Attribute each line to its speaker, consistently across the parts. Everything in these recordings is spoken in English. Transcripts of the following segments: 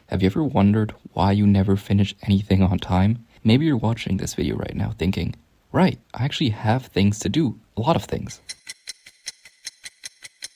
Speaker 1: Have you ever wondered why you never finish anything on time? Maybe you're watching this video right now thinking, right, I actually have things to do, a lot of things.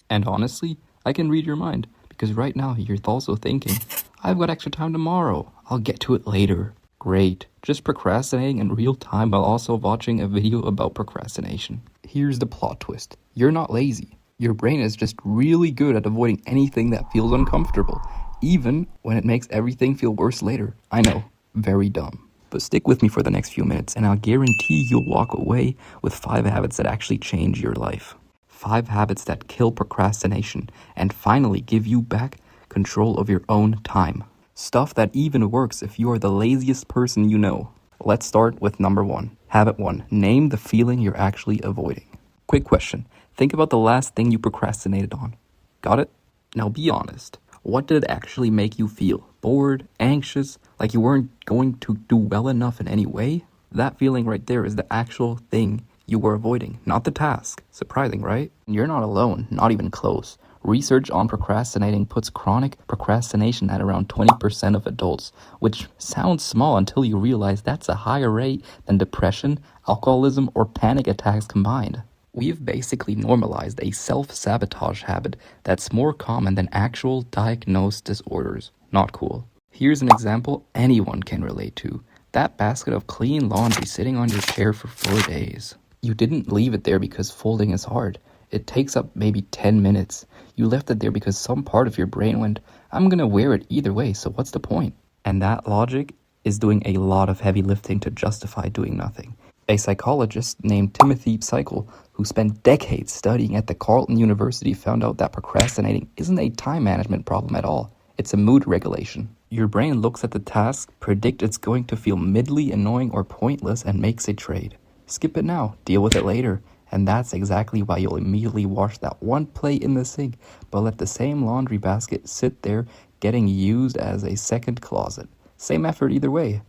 Speaker 1: And honestly, I can read your mind, because right now you're also thinking, I've got extra time tomorrow, I'll get to it later. Great, just procrastinating in real time while also watching a video about procrastination. Here's the plot twist. You're not lazy. Your brain is just really good at avoiding anything that feels uncomfortable, even when it makes everything feel worse later. I know, very dumb. But stick with me for the next few minutes and I'll guarantee you'll walk away with 5 habits that actually change your life. 5 habits that kill procrastination and finally give you back control of your own time. Stuff that even works if you are the laziest person you know. Let's start with number 1. Habit 1. Name the feeling you're actually avoiding. Quick question. Think about the last thing you procrastinated on. Got it? Now be honest. What did it actually make you feel? Bored? Anxious? Like you weren't going to do well enough in any way? That feeling right there is the actual thing you were avoiding, not the task. Surprising, right? You're not alone, not even close. Research on procrastinating puts chronic procrastination at around 20% of adults, which sounds small until you realize that's a higher rate than depression, alcoholism, or panic attacks combined. We've basically normalized a self-sabotage habit that's more common than actual diagnosed disorders. Not cool. Here's an example anyone can relate to. That basket of clean laundry sitting on your chair for 4 days. You didn't leave it there because folding is hard. It takes up maybe 10 minutes. You left it there because some part of your brain went, I'm gonna wear it either way, so what's the point? And that logic is doing a lot of heavy lifting to justify doing nothing. A psychologist named Timothy Psychel, who spent decades studying at the Carleton University, found out that procrastinating isn't a time management problem at all. It's a mood regulation. Your brain looks at the task, predicts it's going to feel middly, annoying, or pointless, and makes a trade. Skip it now, deal with it later. And that's exactly why you'll immediately wash that one plate in the sink, but let the same laundry basket sit there getting used as a second closet. Same effort either way.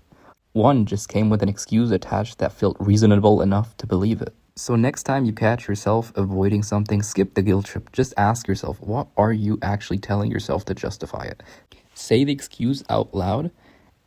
Speaker 1: One just came with an excuse attached that felt reasonable enough to believe it. So next time you catch yourself avoiding something, skip the guilt trip. Just ask yourself, what are you actually telling yourself to justify it? Say the excuse out loud,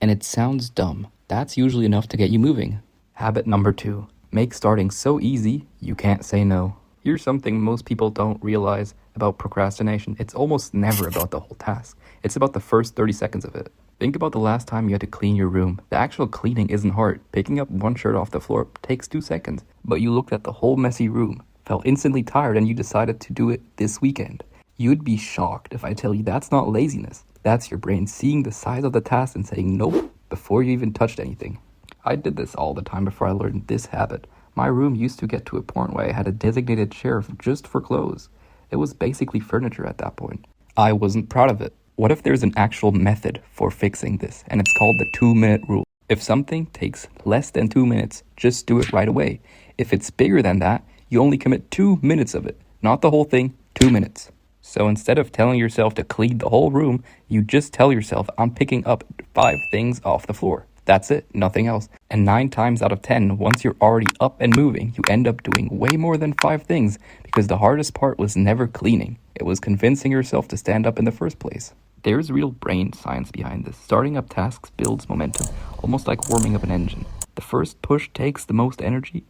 Speaker 1: and it sounds dumb. That's usually enough to get you moving. Habit number 2. Make starting so easy, you can't say no. Here's something most people don't realize about procrastination. It's almost never about the whole task. It's about the first 30 seconds of it. Think about the last time you had to clean your room. The actual cleaning isn't hard. Picking up one shirt off the floor takes 2 seconds. But you looked at the whole messy room, felt instantly tired, and you decided to do it this weekend. You'd be shocked if I tell you that's not laziness. That's your brain seeing the size of the task and saying nope before you even touched anything. I did this all the time before I learned this habit. My room used to get to a point where I had a designated chair just for clothes. It was basically furniture at that point. I wasn't proud of it. What if there's an actual method for fixing this, and it's called the 2-minute rule? If something takes less than 2 minutes, just do it right away. If it's bigger than that, you only commit 2 minutes of it. Not the whole thing, 2 minutes. So instead of telling yourself to clean the whole room, you just tell yourself, I'm picking up 5 things off the floor. That's it, nothing else. And 9 times out of 10, once you're already up and moving, you end up doing way more than 5 things because the hardest part was never cleaning. It was convincing yourself to stand up in the first place. There's real brain science behind this. Starting up tasks builds momentum, almost like warming up an engine. The first push takes the most energy.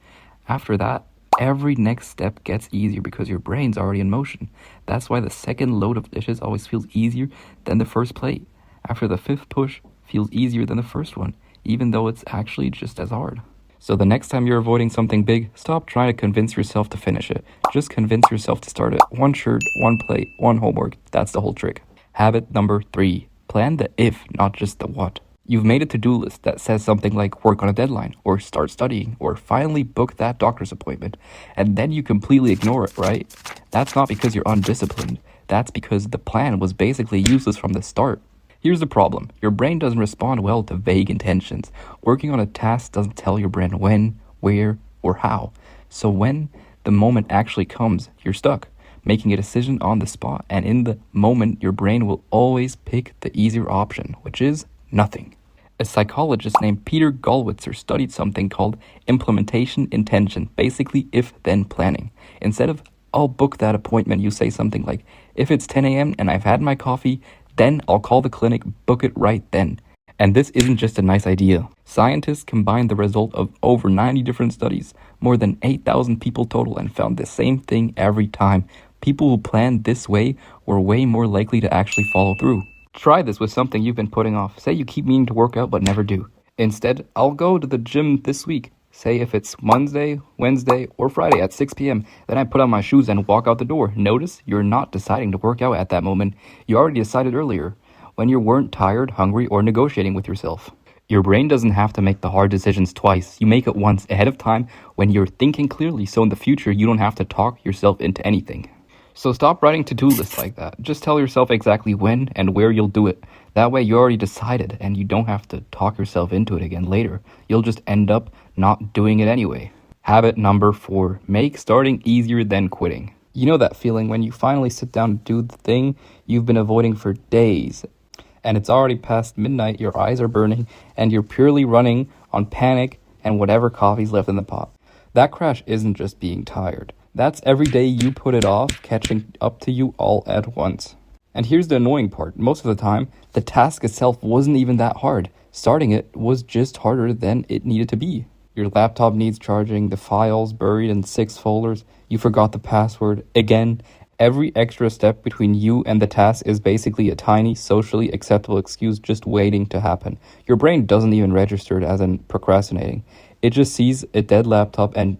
Speaker 1: After that, every next step gets easier because your brain's already in motion. That's why the second load of dishes always feels easier than the first plate. After the 5th push, feels easier than the first one, even though it's actually just as hard. So the next time you're avoiding something big, stop trying to convince yourself to finish it. Just convince yourself to start it. 1 shirt, 1 plate, 1 homework. That's the whole trick. Habit number 3. Plan the if, not just the what. You've made a to-do list that says something like work on a deadline, or start studying, or finally book that doctor's appointment, and then you completely ignore it, right? That's not because you're undisciplined. That's because the plan was basically useless from the start. Here's the problem. Your brain doesn't respond well to vague intentions. Working on a task doesn't tell your brain when, where, or how. So when the moment actually comes, you're stuck, making a decision on the spot, and in the moment, your brain will always pick the easier option, which is nothing. A psychologist named Peter Gollwitzer studied something called implementation intention, basically if-then planning. Instead of, I'll book that appointment, you say something like, if it's 10 a.m. and I've had my coffee, Then I'll call the clinic, book it right then. And this isn't just a nice idea. Scientists combined the result of over 90 different studies, more than 8,000 people total, and found the same thing every time. People who planned this way were way more likely to actually follow through. Try this with something you've been putting off. Say you keep meaning to work out but never do. Instead, I'll go to the gym this week. Say if it's Monday, Wednesday, or Friday at 6 p.m., then I put on my shoes and walk out the door. Notice you're not deciding to work out at that moment. You already decided earlier, when you weren't tired, hungry, or negotiating with yourself. Your brain doesn't have to make the hard decisions twice. You make it once ahead of time when you're thinking clearly, so in the future you don't have to talk yourself into anything. So stop writing to-do lists like that. Just tell yourself exactly when and where you'll do it. That way you already decided and you don't have to talk yourself into it again later. You'll just end up not doing it anyway. Habit number 4, make starting easier than quitting. You know that feeling when you finally sit down to do the thing you've been avoiding for days, and it's already past midnight, your eyes are burning, and you're purely running on panic and whatever coffee's left in the pot. That crash isn't just being tired. That's every day you put it off catching up to you all at once. And here's the annoying part. Most of the time, the task itself wasn't even that hard. Starting it was just harder than it needed to be. Your laptop needs charging, the files buried in 6 folders, you forgot the password again. Every extra step between you and the task is basically a tiny, socially acceptable excuse just waiting to happen. Your brain doesn't even register it as in procrastinating. It just sees a dead laptop and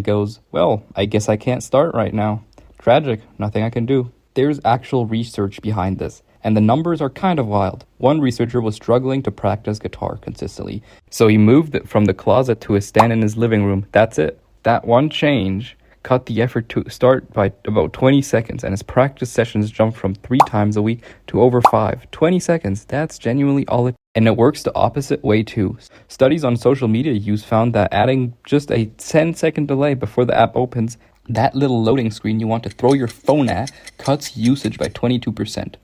Speaker 1: goes, well, I guess I can't start right now. Tragic, nothing I can do. There's actual research behind this, and the numbers are kind of wild. One researcher was struggling to practice guitar consistently, so he moved it from the closet to a stand in his living room. That's it. That one change cut the effort to start by about 20 seconds, and his practice sessions jumped from 3 times a week to over 5. 20 seconds, that's genuinely all it. And it works the opposite way too. Studies on social media use found that adding just a 10-second delay before the app opens, that little loading screen you want to throw your phone at, cuts usage by 22%.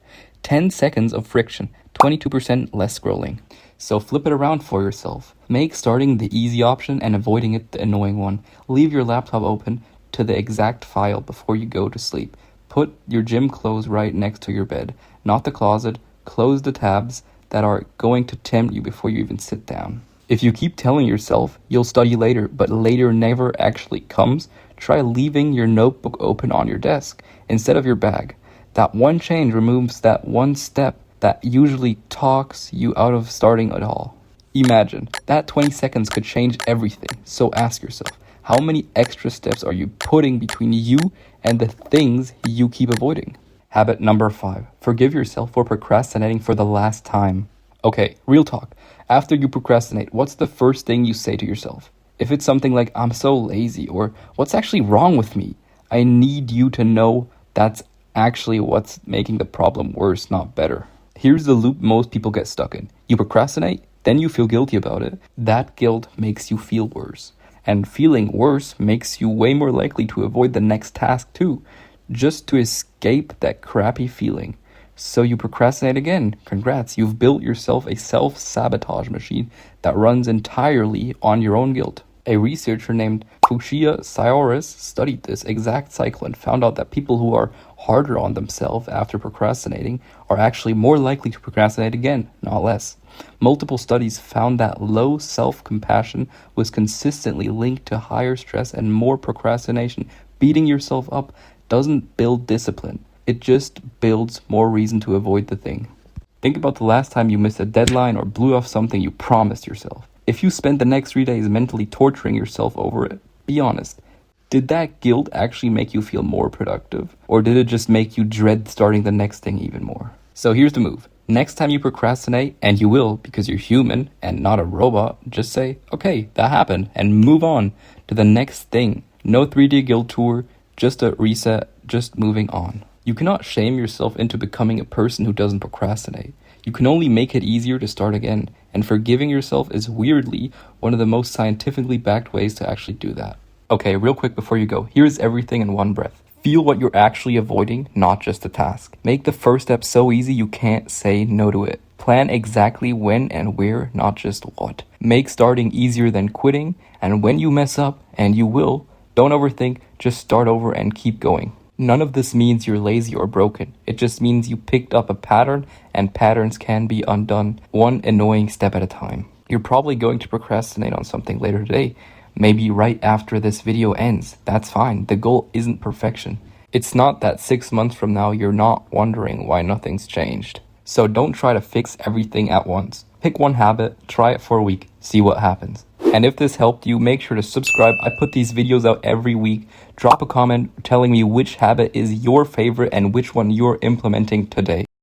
Speaker 1: 10 seconds of friction, 22% less scrolling. So flip it around for yourself. Make starting the easy option and avoiding it the annoying one. Leave your laptop open to the exact file before you go to sleep. Put your gym clothes right next to your bed, not the closet. Close the tabs that are going to tempt you before you even sit down. If you keep telling yourself you'll study later, but later never actually comes, try leaving your notebook open on your desk instead of your bag. That one change removes that one step that usually talks you out of starting at all. Imagine, that 20 seconds could change everything. So ask yourself, how many extra steps are you putting between you and the things you keep avoiding? Habit number 5, forgive yourself for procrastinating for the last time. Okay, real talk. After you procrastinate, what's the first thing you say to yourself? If it's something like, I'm so lazy, or what's actually wrong with me? I need you to know that's actually what's making the problem worse, not better. Here's the loop most people get stuck in. You procrastinate, then you feel guilty about it. That guilt makes you feel worse. And feeling worse makes you way more likely to avoid the next task too, just to escape that crappy feeling. So you procrastinate again. Congrats, you've built yourself a self-sabotage machine that runs entirely on your own guilt. A researcher named Fushia Saoris studied this exact cycle and found out that people who are harder on themselves after procrastinating are actually more likely to procrastinate again, not less. Multiple studies found that low self-compassion was consistently linked to higher stress and more procrastination. Beating yourself up doesn't build discipline. It just builds more reason to avoid the thing. Think about the last time you missed a deadline or blew off something you promised yourself. If you spent the next 3 days mentally torturing yourself over it, be honest. Did that guilt actually make you feel more productive? Or did it just make you dread starting the next thing even more? So here's the move. Next time you procrastinate, and you will because you're human and not a robot, just say, okay, that happened, and move on to the next thing. No 3D guilt tour, just a reset, just moving on. You cannot shame yourself into becoming a person who doesn't procrastinate. You can only make it easier to start again, and forgiving yourself is weirdly one of the most scientifically backed ways to actually do that. Okay, real quick before you go, here's everything in one breath. Feel what you're actually avoiding, not just the task. Make the first step so easy you can't say no to it. Plan exactly when and where, not just what. Make starting easier than quitting, and when you mess up, and you will, don't overthink, just start over and keep going. None of this means you're lazy or broken. It just means you picked up a pattern, and patterns can be undone one annoying step at a time. You're probably going to procrastinate on something later today, maybe right after this video ends. That's fine. The goal isn't perfection. It's not that 6 months from now you're not wondering why nothing's changed. So don't try to fix everything at once. Pick one habit, try it for a week, see what happens. And if this helped you, make sure to subscribe. I put these videos out every week. Drop a comment telling me which habit is your favorite and which one you're implementing today.